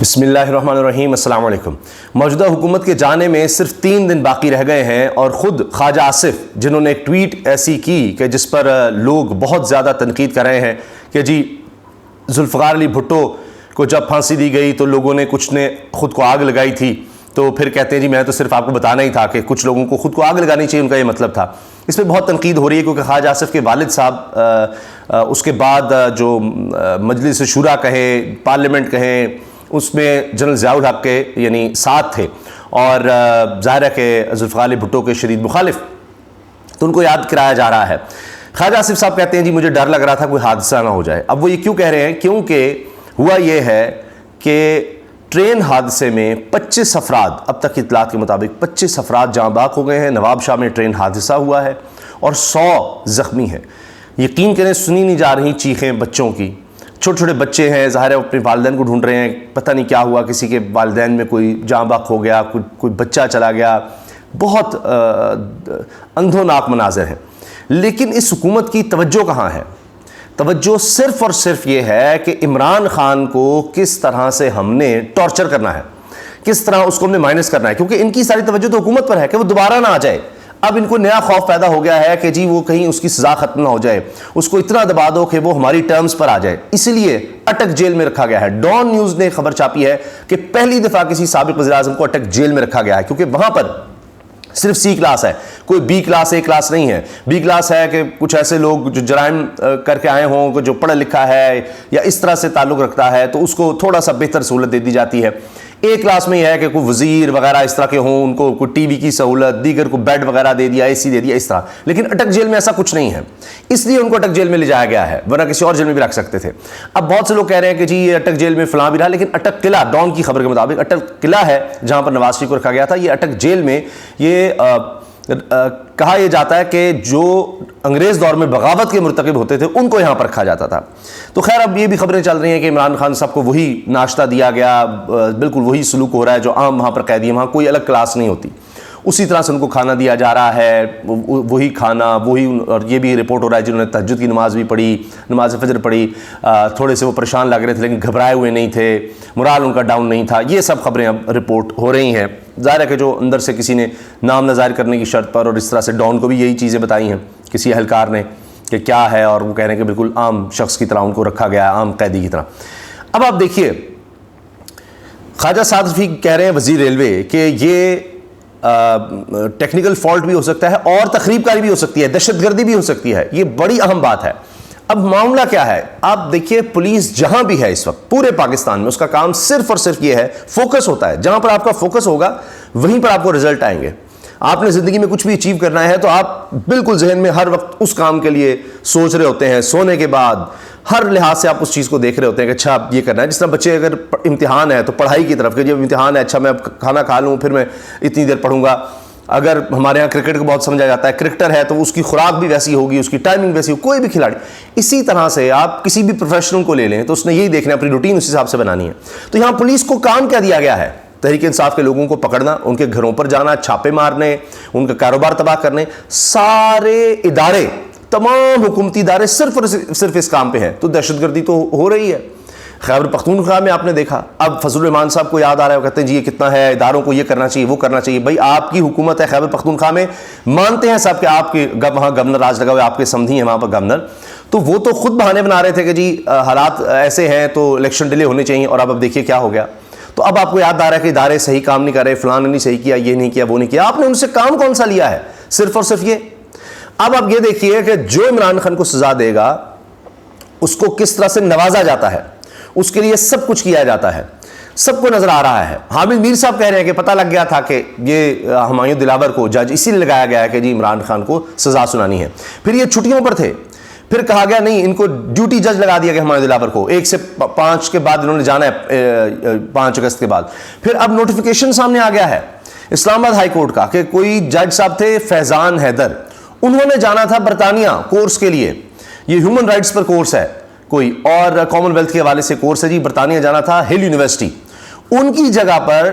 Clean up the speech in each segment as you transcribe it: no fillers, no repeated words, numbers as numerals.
بسم اللہ الرحمن الرحیم۔ السلام علیکم۔ موجودہ حکومت کے جانے میں صرف 3 دن باقی رہ گئے ہیں اور خود خواجہ آصف جنہوں نے ایک ٹویٹ ایسی کی کہ جس پر لوگ بہت زیادہ تنقید کر رہے ہیں کہ جی ذوالفقار علی بھٹو کو جب پھانسی دی گئی تو لوگوں نے کچھ نے خود کو آگ لگائی تھی، تو پھر کہتے ہیں جی میں تو صرف آپ کو بتانا ہی تھا کہ کچھ لوگوں کو خود کو آگ لگانی چاہیے، ان کا یہ مطلب تھا۔ اس پہ بہت تنقید ہو رہی ہے کیونکہ خواجہ آصف کے والد صاحب اس کے بعد جو مجلس شورا کہیں، پارلیمنٹ کہیں، اس میں جنرل ضیاء الحق کے یعنی ساتھ تھے اور ظاہر ہے کہ ذوالفقار علی بھٹو کے شدید مخالف، تو ان کو یاد کرایا جا رہا ہے۔ خواجہ آصف صاحب کہتے ہیں جی مجھے ڈر لگ رہا تھا کوئی حادثہ نہ ہو جائے۔ اب وہ یہ کیوں کہہ رہے ہیں؟ کیونکہ ہوا یہ ہے کہ ٹرین حادثے میں 25 افراد، اب تک اطلاعات کے مطابق 25 افراد جاں بحق ہو گئے ہیں۔ نواب شاہ میں ٹرین حادثہ ہوا ہے اور 100 زخمی ہیں۔ یقین کریں سنی نہیں جا رہی چیخیں بچوں کی، چھوٹے چھوٹے بچے ہیں، ظاہر ہے اپنے والدین کو ڈھونڈ رہے ہیں، پتہ نہیں کیا ہوا، کسی کے والدین میں کوئی جاں بحق ہو گیا، کوئی بچہ چلا گیا، بہت اندھوناک مناظر ہیں۔ لیکن اس حکومت کی توجہ کہاں ہے؟ توجہ صرف اور صرف یہ ہے کہ عمران خان کو کس طرح سے ہم نے ٹارچر کرنا ہے، کس طرح اس کو ہم نے مائنس کرنا ہے، کیونکہ ان کی ساری توجہ تو حکومت پر ہے کہ وہ دوبارہ نہ آ جائے۔ اب ان کو نیا خوف پیدا ہو گیا ہے کہ جی وہ کہیں اس کی سزا ختم نہ ہو جائے، اس کو اتنا دبا دو کہ وہ ہماری ٹرمز پر آ جائے، اسی لیے اٹک جیل میں رکھا گیا ہے۔ ڈان نیوز نے خبر چھاپی ہے کہ پہلی دفعہ کسی سابق وزیر اعظم کو اٹک جیل میں رکھا گیا ہے، کیونکہ وہاں پر صرف سی کلاس ہے، کوئی بی کلاس اے کلاس نہیں ہے۔ بی کلاس ہے کہ کچھ ایسے لوگ جو جرائم کر کے آئے ہوں، جو پڑھا لکھا ہے یا اس طرح سے تعلق رکھتا ہے تو اس کو تھوڑا سا بہتر سہولت دے دی جاتی ہے۔ اے کلاس میں یہ ہے کہ کوئی وزیر وغیرہ اس طرح کے ہوں، ان کو کوئی ٹی وی کی سہولت، دیگر کو بیڈ وغیرہ دے دیا، اے سی دے دیا، اس طرح۔ لیکن اٹک جیل میں ایسا کچھ نہیں ہے، اس لیے ان کو اٹک جیل میں لے جایا گیا ہے، ورنہ کسی اور جیل میں بھی رکھ سکتے تھے۔ اب بہت سے لوگ کہہ رہے ہیں کہ جی یہ اٹک جیل میں فلاں بھی رہا، لیکن اٹک قلعہ، ڈان کی خبر کے مطابق اٹک قلعہ ہے جہاں پر نواز شریف کو رکھا گیا تھا۔ یہ اٹک جیل میں یہ کہا یہ جاتا ہے کہ جو انگریز دور میں بغاوت کے مرتکب ہوتے تھے ان کو یہاں پر رکھا جاتا تھا۔ تو خیر اب یہ بھی خبریں چل رہی ہیں کہ عمران خان صاحب کو وہی ناشتہ دیا گیا، بالکل وہی سلوک ہو رہا ہے جو عام وہاں پر قیدی ہیں، وہاں کوئی الگ کلاس نہیں ہوتی، اسی طرح سے ان کو کھانا دیا جا رہا ہے، وہی کھانا وہی۔ اور یہ بھی رپورٹ ہو رہا ہے جنہوں نے تہجد کی نماز بھی پڑھی، نماز فجر پڑھی، تھوڑے سے وہ پریشان لگ رہے تھے لیکن گھبرائے ہوئے نہیں تھے، مرال ان کا ڈاؤن نہیں تھا۔ یہ سب خبریں اب رپورٹ ہو رہی ہیں۔ ظاہر ہے کہ جو اندر سے کسی نے نام نہ ظاہر کرنے کی شرط پر، اور اس طرح سے ڈان کو بھی یہی چیزیں بتائی ہیں کسی اہلکار نے کہ کیا ہے، اور وہ کہہ رہے ہیں کہ بالکل عام شخص کی طرح ان کو رکھا گیا ہے، عام قیدی کی طرح۔ اب آپ دیکھیے خواجہ صادفی کہہ رہے ہیں وزیر ریلوے کہ یہ ٹیکنیکل فالٹ بھی ہو سکتا ہے اور تخریب کاری بھی ہو سکتی ہے، دہشت گردی بھی ہو سکتی ہے، یہ بڑی اہم بات ہے۔ اب معاملہ کیا ہے؟ آپ دیکھیے پولیس جہاں بھی ہے اس وقت پورے پاکستان میں، اس کا کام صرف اور صرف یہ ہے، فوکس ہوتا ہے، جہاں پر آپ کا فوکس ہوگا وہیں پر آپ کو رزلٹ آئیں گے۔ آپ نے زندگی میں کچھ بھی اچیو کرنا ہے تو آپ بالکل ذہن میں ہر وقت اس کام کے لیے سوچ رہے ہوتے ہیں، سونے کے بعد ہر لحاظ سے آپ اس چیز کو دیکھ رہے ہوتے ہیں کہ اچھا یہ کرنا ہے۔ جس طرح بچے اگر امتحان ہے تو پڑھائی کی طرف کہ جب امتحان ہے اچھا میں اب کھانا کھا لوں پھر میں اتنی دیر پڑھوں گا۔ اگر ہمارے ہاں کرکٹ کو بہت سمجھا جاتا ہے، کرکٹر ہے تو اس کی خوراک بھی ویسی ہوگی، اس کی ٹائمنگ ویسی ہوگی، کوئی بھی کھلاڑی اسی طرح سے آپ کسی بھی پروفیشنل کو لے لیں تو اس نے یہی دیکھنا ہے، اپنی روٹین اس حساب سے بنانی ہے۔ تو یہاں پولیس کو کام کیا دیا گیا ہے؟ تحریک انصاف کے لوگوں کو پکڑنا، ان کے گھروں پر جانا، چھاپے مارنے، ان کا کاروبار تباہ کرنے۔ سارے ادارے، تمام حکومتی ادارے صرف اور صرف اس کام پہ ہیں، تو دہشت گردی تو ہو رہی ہے۔ خیبر پختونخوا میں آپ نے دیکھا، اب فضل الرحمان صاحب کو یاد آ رہا ہے، وہ کہتے ہیں جی یہ کتنا ہے، اداروں کو یہ کرنا چاہیے وہ کرنا چاہیے۔ بھائی آپ کی حکومت ہے خیبر پختونخوا میں، مانتے ہیں سب کہ آپ کے وہاں گورنر راج لگا ہوا ہے، آپ کے سمدھی ہیں وہاں پر گورنر، تو وہ تو خود بہانے بنا رہے تھے کہ جی حالات ایسے ہیں تو الیکشن ڈیلے ہونے چاہیے، اور اب دیکھیے کیا ہو گیا۔ تو اب آپ کو یاد آ رہا ہے کہ ادارے صحیح کام نہیں کر رہے، فلاں نے نہیں صحیح کیا، یہ نہیں کیا، وہ نہیں کیا۔ آپ نے ان سے کام کون سا لیا ہے؟ صرف اور صرف یہ۔ اب آپ یہ دیکھیے کہ جو عمران خان کو سزا دے گا اس کو کس طرح سے نوازا جاتا ہے، اس کے لیے سب کچھ کیا جاتا ہے، سب کو نظر آ رہا ہے۔ حامد میر صاحب کہہ رہے ہیں کہ پتہ لگ گیا تھا کہ یہ ہمایوں دلاور کو جج اسی لیے لگایا گیا ہے کہ جی عمران خان کو سزا سنانی ہے۔ پھر یہ چھٹیوں پر تھے، پھر کہا گیا نہیں ان کو ڈیوٹی جج لگا دیا گیا ہمایوں دلاور کو، 1 سے 5 کے بعد انہوں نے جانا ہے، 5 اگست کے بعد۔ پھر اب نوٹیفیکیشن سامنے آ گیا ہے اسلام آباد ہائی کورٹ کا کہ کوئی جج صاحب تھے فیضان حیدر، انہوں نے جانا تھا برطانیہ کورس کے لیے، یہ ہیومن رائٹس پر کورس ہے کوئی، اور کامن ویلتھ کے حوالے سے کورس ہے جی، برطانیہ جانا تھا ہل یونیورسٹی، ان کی جگہ پر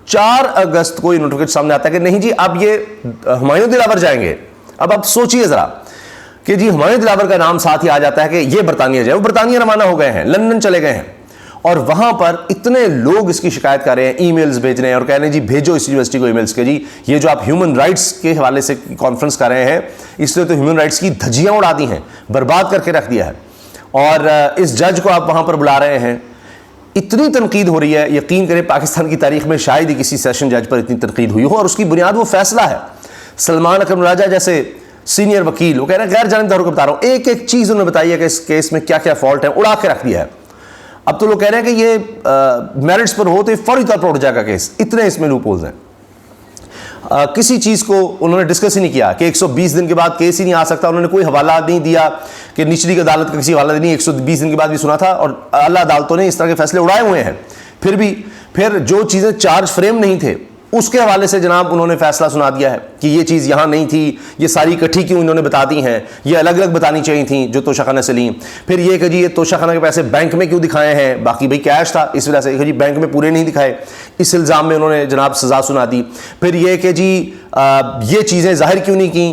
4 اگست کو یہ نوٹیفیکیشن سامنے آتا ہے کہ نہیں جی اب یہ ہمایوں دلاور جائیں گے۔ اب آپ سوچئے ذرا کہ جی ہمایوں دلاور کا نام ساتھ ہی آ جاتا ہے کہ یہ برطانیہ جائے، وہ برطانیہ روانہ ہو گئے ہیں، لندن چلے گئے ہیں، اور وہاں پر اتنے لوگ اس کی شکایت کر رہے ہیں، ای میلز بھیج رہے ہیں اور کہہ رہے ہیں جی بھیجو اس یونیورسٹی کو ای میلز کے جی یہ جو آپ ہیومن رائٹس کے حوالے سے کانفرنس کر رہے ہیں اس لیے تو ہیومن رائٹس کی دھجیاں اڑا دی ہیں، برباد کر کے رکھ دیا ہے، اور اس جج کو آپ وہاں پر بلا رہے ہیں۔ اتنی تنقید ہو رہی ہے، یقین کریں پاکستان کی تاریخ میں شاید ہی کسی سیشن جج پر اتنی تنقید ہوئی ہو، اور اس کی بنیاد وہ فیصلہ ہے۔ سلمان اکرم راجہ جیسے سینئر وکیل، وہ کہہ رہے ہیں غیر جانبداروں کو بتا رہا ہوں، ایک ایک چیز انہوں نے بتائی ہے کہ اس کیس میں کیا کیا فالٹ ہے، اڑا کے رکھ دیا ہے۔ اب تو لوگ کہہ رہے ہیں کہ یہ میرٹس پر ہو تو یہ فوری طور پر اٹھ جائے گا کیس، اتنے اس میں لوپ ہولز ہیں۔ کسی چیز کو انہوں نے ڈسکس ہی نہیں کیا کہ 120 دن کے بعد کیس ہی نہیں آ سکتا، انہوں نے کوئی حوالہ نہیں دیا کہ نچلی عدالت کا کسی حوالہ نہیں، 120 دن کے بعد بھی سنا تھا، اور اعلیٰ عدالتوں نے اس طرح کے فیصلے اڑائے ہوئے ہیں۔ پھر جو چیزیں چارج فریم نہیں تھے اس کے حوالے سے جناب انہوں نے فیصلہ سنا دیا ہے کہ یہ چیز یہاں نہیں تھی، یہ ساری اکٹھی کیوں انہوں نے بتا دی ہیں، یہ الگ الگ بتانی چاہیے تھیں جو توشہ خانہ سے لیں۔ پھر یہ کہ جی یہ توشہ خانہ کے پیسے بینک میں کیوں دکھائے ہیں، باقی بھائی کیش تھا اس وجہ سے، جی بینک میں پورے نہیں دکھائے، اس الزام میں انہوں نے جناب سزا سنا دی۔ پھر یہ کہ جی یہ چیزیں ظاہر کیوں نہیں کیں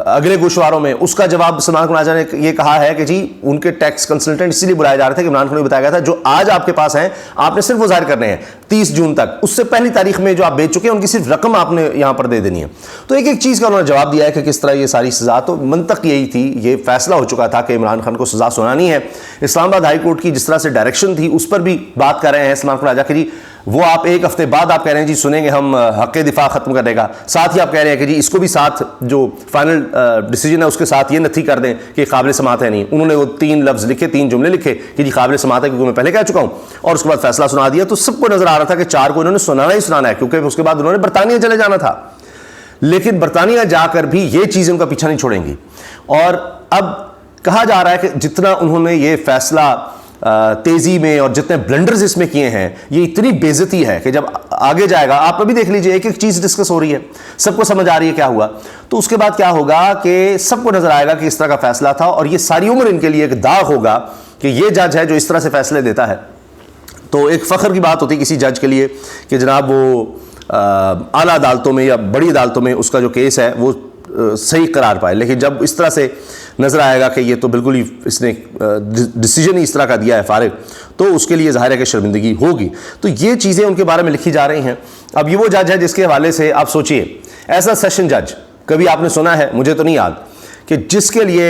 اگلے گوشواروں میں، اس کا جواب سلمان اکرم راجہ نے یہ کہا ہے کہ جی ان کے ٹیکس کنسلٹنٹ اسی لیے بلائے جا رہے تھے کہ عمران خان کو بتایا گیا تھا جو آج آپ کے پاس ہیں آپ نے صرف وہ ظاہر کرنے ہیں 30 جون تک، اس سے پہلی تاریخ میں جو آپ بیچ چکے ہیں ان کی صرف رقم آپ نے یہاں پر دے دینی ہے۔ تو ایک ایک چیز کا انہوں نے جواب دیا ہے کہ کس طرح یہ ساری سزا، تو منطق یہی تھی، یہ فیصلہ ہو چکا تھا کہ عمران خان کو سزا سنانی ہے۔ اسلام آباد ہائی کورٹ کی جس طرح سے ڈائریکشن تھی اس پر بھی بات کر رہے ہیں سلمان اکرم راجہ کہ جی وہ آپ ایک ہفتے بعد آپ کہہ رہے ہیں جی سنیں گے ہم حق دفاع ختم کرنے کا، ساتھ ہی آپ کہہ رہے ہیں کہ جی اس کو بھی ساتھ جو فائنل ڈیسیجن ہے اس کے ساتھ یہ نتھی کر دیں کہ قابل سماعت ہے نہیں۔ انہوں نے وہ 3 لفظ لکھے، 3 جملے لکھے کہ جی قابل سماعت ہے کیونکہ میں پہلے کہہ چکا ہوں، اور اس کے بعد فیصلہ سنا دیا۔ تو سب کو نظر آ رہا تھا کہ 4 کو انہوں نے سنانا ہی سنانا ہے، کیونکہ اس کے بعد انہوں نے برطانیہ چلے جانا تھا، لیکن برطانیہ جا کر بھی یہ چیزیں ان کا پیچھا نہیں چھوڑیں گی۔ اور اب کہا جا رہا ہے کہ جتنا انہوں نے یہ فیصلہ تیزی میں اور جتنے بلنڈرز اس میں کیے ہیں، یہ اتنی بے عزتی ہے کہ جب آگے جائے گا آپ ابھی دیکھ لیجئے ایک ایک چیز ڈسکس ہو رہی ہے، سب کو سمجھ آ رہی ہے کیا ہوا، تو اس کے بعد کیا ہوگا کہ سب کو نظر آئے گا کہ اس طرح کا فیصلہ تھا، اور یہ ساری عمر ان کے لیے ایک داغ ہوگا کہ یہ جج ہے جو اس طرح سے فیصلے دیتا ہے۔ تو ایک فخر کی بات ہوتی ہے کسی جج کے لیے کہ جناب وہ اعلیٰ عدالتوں میں یا بڑی عدالتوں میں اس کا جو کیس ہے وہ صحیح قرار پائے، لیکن جب اس طرح سے نظر آئے گا کہ یہ تو بالکل ہی اس نے ڈیسیجن ہی اس طرح کا دیا ہے فارغ، تو اس کے لیے ظاہر ہے کہ شرمندگی ہوگی۔ تو یہ چیزیں ان کے بارے میں لکھی جا رہی ہیں۔ اب یہ وہ جج ہے جس کے حوالے سے آپ سوچئے، ایسا سیشن جج کبھی آپ نے سنا ہے، مجھے تو نہیں یاد، کہ جس کے لیے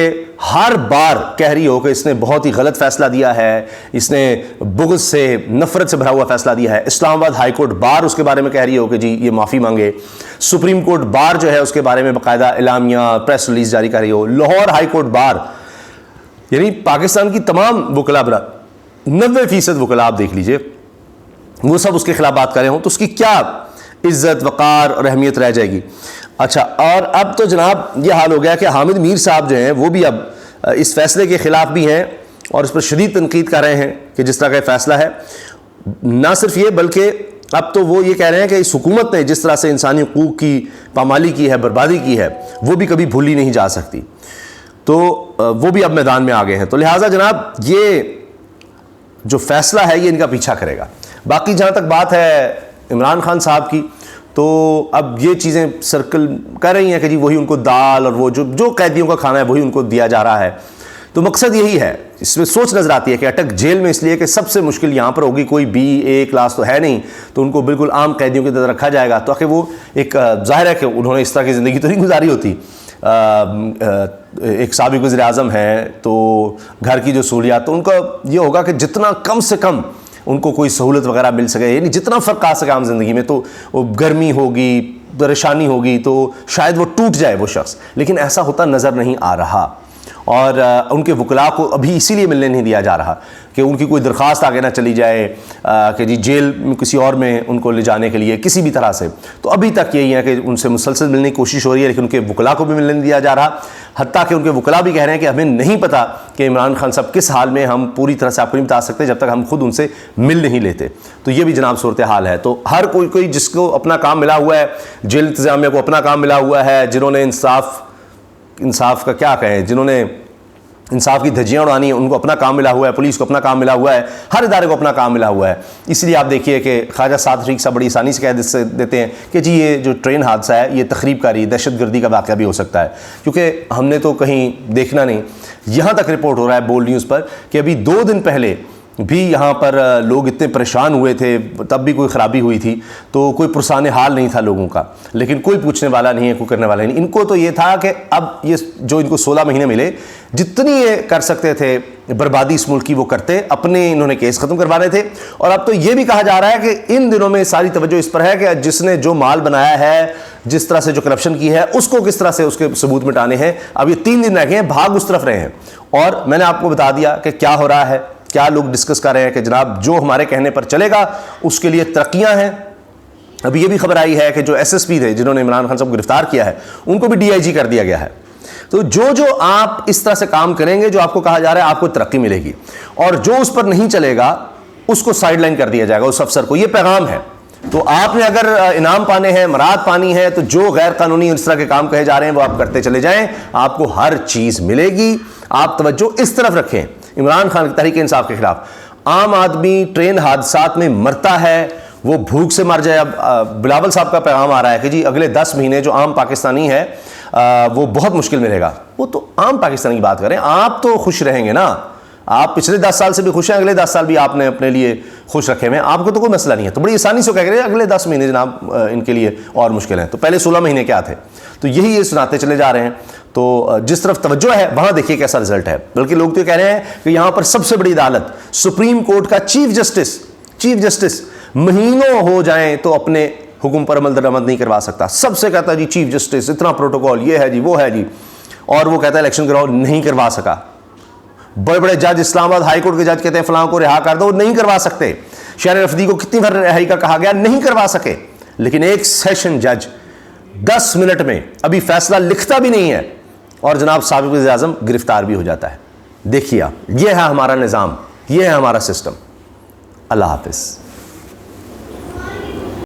ہر بار کہہ رہی ہو کہ اس نے بہت ہی غلط فیصلہ دیا ہے، اس نے بغض سے نفرت سے بھرا ہوا فیصلہ دیا ہے۔ اسلام آباد ہائی کورٹ بار اس کے بارے میں کہہ رہی ہو کہ جی یہ معافی مانگے، سپریم کورٹ بار جو ہے اس کے بارے میں باقاعدہ اعلامیہ پریس ریلیز جاری کر رہی ہو، لاہور ہائی کورٹ بار، یعنی پاکستان کی تمام وکلاء 90% وکلاء آپ دیکھ لیجئے وہ سب اس کے خلاف بات کر رہے ہوں، تو اس کی کیا عزت وقار اور اہمیت رہ جائے گی۔ اچھا، اور اب تو جناب یہ حال ہو گیا کہ حامد میر صاحب جو ہیں وہ بھی اب اس فیصلے کے خلاف بھی ہیں اور اس پر شدید تنقید کر رہے ہیں کہ جس طرح کا فیصلہ ہے۔ نہ صرف یہ بلکہ اب تو وہ یہ کہہ رہے ہیں کہ اس حکومت نے جس طرح سے انسانی حقوق کی پامالی کی ہے، بربادی کی ہے، وہ بھی کبھی بھولی نہیں جا سکتی، تو وہ بھی اب میدان میں آ گئے ہیں۔ تو لہٰذا جناب یہ جو فیصلہ ہے یہ ان کا پیچھا کرے گا۔ باقی جہاں تک بات ہے عمران خان صاحب کی، تو اب یہ چیزیں سرکل کر رہی ہیں کہ جی وہی ان کو دال اور وہ جو قیدیوں کا کھانا ہے وہی ان کو دیا جا رہا ہے۔ تو مقصد یہی ہے، اس میں سوچ نظر آتی ہے کہ اٹک جیل میں اس لیے کہ سب سے مشکل یہاں پر ہوگی، کوئی BA کلاس تو ہے نہیں، تو ان کو بالکل عام قیدیوں کی طرح رکھا جائے گا، تاکہ وہ ایک ظاہر ہے کہ انہوں نے اس طرح کی زندگی تو نہیں گزاری ہوتی۔ ایک سابق وزیر اعظم ہے تو گھر کی جو سہولیات، تو ان کا یہ ہوگا کہ جتنا کم سے کم ان کو کوئی سہولت وغیرہ مل سکے، یعنی جتنا فرق آ سکے عام زندگی میں، تو گرمی ہوگی، پریشانی ہوگی تو شاید وہ ٹوٹ جائے وہ شخص، لیکن ایسا ہوتا نظر نہیں آ رہا، اور ان کے وکلاء کو ابھی اسی لیے ملنے نہیں دیا جا رہا کہ ان کی کوئی درخواست آگے نہ چلی جائے کہ جی جیل میں کسی اور میں ان کو لے جانے کے لیے کسی بھی طرح سے۔ تو ابھی تک یہی ہے کہ ان سے مسلسل ملنے کی کوشش ہو رہی ہے، لیکن ان کے وکلاء کو بھی ملنے نہیں دیا جا رہا، حتیٰ کہ ان کے وکلاء بھی کہہ رہے ہیں کہ ہمیں نہیں پتہ کہ عمران خان صاحب کس حال میں، ہم پوری طرح سے آپ کو نہیں بتا سکتے جب تک ہم خود ان سے مل نہیں لیتے۔ تو یہ بھی جناب صورتحال ہے۔ تو ہر کوئی جس کو اپنا کام ملا ہوا ہے، جیل انتظامیہ کو اپنا کام ملا ہوا ہے، جنہوں نے انصاف کا کیا کہیں، جنہوں نے انصاف کی دھجیاں اڑانی ہیں، ان کو اپنا کام ملا ہوا ہے، پولیس کو اپنا کام ملا ہوا ہے، ہر ادارے کو اپنا کام ملا ہوا ہے۔ اس لیے آپ دیکھیے کہ خواجہ سعد شریف صاحب بڑی آسانی سے کہہ دیتے ہیں کہ جی یہ جو ٹرین حادثہ ہے یہ تخریب کاری، دہشت گردی کا واقعہ بھی ہو سکتا ہے، کیونکہ ہم نے تو کہیں دیکھنا نہیں۔ یہاں تک رپورٹ ہو رہا ہے بولڈ نیوز پر کہ ابھی 2 دن پہلے بھی یہاں پر لوگ اتنے پریشان ہوئے تھے، تب بھی کوئی خرابی ہوئی تھی تو کوئی پرسان حال نہیں تھا لوگوں کا، لیکن کوئی پوچھنے والا نہیں ہے، کوئی کرنے والا نہیں۔ ان کو تو یہ تھا کہ اب یہ جو ان کو 16 مہینے ملے، جتنی یہ کر سکتے تھے بربادی اس ملک کی وہ کرتے، اپنے انہوں نے کیس ختم کروانے تھے۔ اور اب تو یہ بھی کہا جا رہا ہے کہ ان دنوں میں ساری توجہ اس پر ہے کہ جس نے جو مال بنایا ہے، جس طرح سے جو کرپشن کی ہے، اس کو کس طرح سے اس کے ثبوت مٹانے ہیں۔ اب یہ 3 دن رہ گئے ہیں، بھاگ اس طرف رہے ہیں، اور میں نے آپ کو بتا دیا کہ کیا ہو رہا ہے، کیا لوگ ڈسکس کر رہے ہیں کہ جناب جو ہمارے کہنے پر چلے گا اس کے لیے ترقیاں ہیں۔ ابھی یہ بھی خبر آئی ہے کہ جو ایس ایس پی تھے جنہوں نے عمران خان صاحب کو گرفتار کیا ہے، ان کو بھی ڈی آئی جی کر دیا گیا ہے۔ تو جو آپ اس طرح سے کام کریں گے، جو آپ کو کہا جا رہا ہے، آپ کو ترقی ملے گی، اور جو اس پر نہیں چلے گا اس کو سائڈ لائن کر دیا جائے گا اس افسر کو۔ یہ پیغام ہے۔ تو آپ نے اگر انعام پانے ہیں، مراد پانی ہے، تو جو غیر قانونی اس طرح کے کام کہے جا رہے ہیں وہ آپ کرتے چلے جائیں، آپ کو ہر چیز ملے گی۔ آپ توجہ اس طرف رکھیں، عمران خان کی تحریک انصاف کے خلاف۔ عام آدمی ٹرین حادثات میں مرتا ہے، وہ بھوک سے مر جائے۔ اب بلاول صاحب کا پیغام آ رہا ہے کہ جی اگلے 10 مہینے جو عام پاکستانی ہے وہ بہت مشکل میں رہے گا۔ وہ تو عام پاکستانی کی بات کریں، آپ تو خوش رہیں گے نا، آپ پچھلے 10 سال سے بھی خوش ہیں، اگلے 10 سال بھی آپ نے اپنے لیے خوش رکھے ہوئے ہیں، آپ کو تو کوئی مسئلہ نہیں ہے۔ تو بڑی آسانی سے کہہ رہے ہیں اگلے 10 مہینے جناب ان کے لیے اور مشکل ہیں، تو پہلے 16 مہینے کیا تھے؟ تو یہی یہ سناتے چلے جا رہے ہیں۔ تو جس طرف توجہ ہے وہاں دیکھیے کیسا رزلٹ ہے۔ بلکہ لوگ تو یہ کہہ رہے ہیں کہ یہاں پر سب سے بڑی عدالت سپریم کورٹ کا چیف جسٹس مہینوں ہو جائیں تو اپنے حکم پر عمل درآمد نہیں کروا سکتا۔ سب سے کہتا ہے جی چیف جسٹس اتنا پروٹوکول، یہ ہے جی وہ ہے جی، اور وہ کہتا ہے الیکشن کراؤ، نہیں کروا سکا۔ بڑے بڑے جج، اسلام آباد ہائی کورٹ کے جج کہتے ہیں فلاں کو رہا کر دو، نہیں کروا سکتے۔ شہر رفدی کو کتنی بار رہائی کا کہا گیا، نہیں کروا سکے۔ لیکن ایک سیشن جج 10 منٹ میں ابھی فیصلہ لکھتا بھی نہیں ہے، اور جناب سابق وزیر اعظم گرفتار بھی ہو جاتا ہے۔ دیکھیے آپ، یہ ہے ہمارا نظام، یہ ہے ہمارا سسٹم۔ اللہ حافظ۔